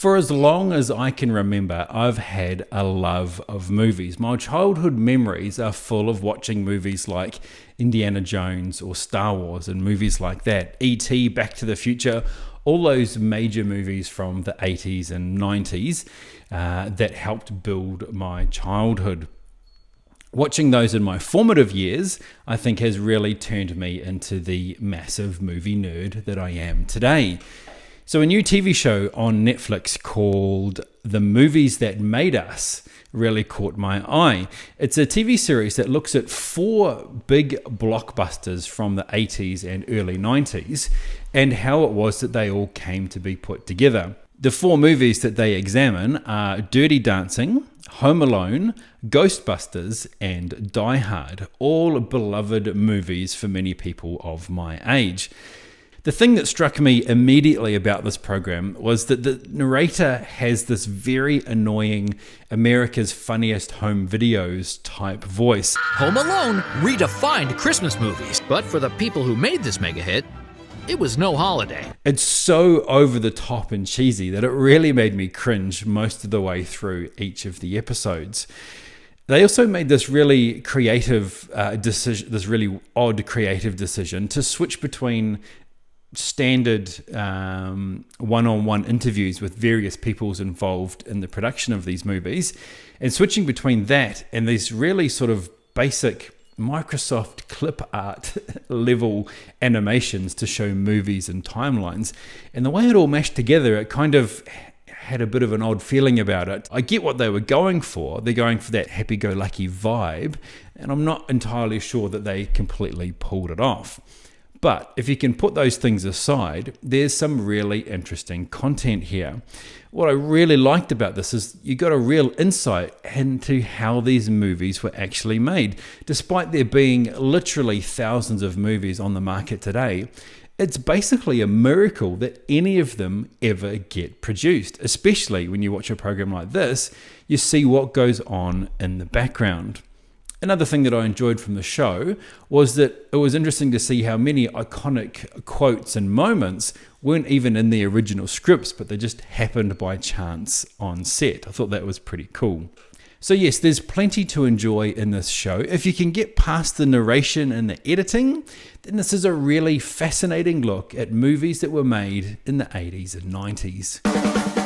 For as long as I can remember, I've had a love of movies. My childhood memories are full of watching movies like Indiana Jones or Star Wars and movies like that. E.T., Back to the Future, all those major movies from the 80s and 90s that helped build my childhood. Watching those in my formative years, I think, has really turned me into the massive movie nerd that I am today. So a new TV show on Netflix called The Movies That Made Us really caught my eye. It's a TV series that looks at 4 big blockbusters from the 80s and early 90s and how it was that they all came to be put together. The 4 movies that they examine are Dirty Dancing, Home Alone, Ghostbusters, and Die Hard, all beloved movies for many people of my age. The thing that struck me immediately about this program was that the narrator has this very annoying America's Funniest Home Videos type voice. Home Alone redefined Christmas movies, but for the people who made this mega hit, it was no holiday. It's so over the top and cheesy that it really made me cringe most of the way through each of the episodes. They also made this really creative decision, this really odd creative decision to switch between standard one-on-one interviews with various peoples involved in the production of these movies, and switching between that and these really sort of basic Microsoft clip art level animations to show movies and timelines. And the way it all meshed together, it kind of had a bit of an odd feeling about it. I get what they were going for. They're going for that happy-go-lucky vibe, and I'm not entirely sure that they completely pulled it off. But if you can put those things aside, there's some really interesting content here. What I really liked about this is you got a real insight into how these movies were actually made. Despite there being literally thousands of movies on the market today, it's basically a miracle that any of them ever get produced. Especially when you watch a program like this, you see what goes on in the background. Another thing that I enjoyed from the show was that it was interesting to see how many iconic quotes and moments weren't even in the original scripts, but they just happened by chance on set. I thought that was pretty cool. So yes, there's plenty to enjoy in this show. If you can get past the narration and the editing, then this is a really fascinating look at movies that were made in the 80s and 90s.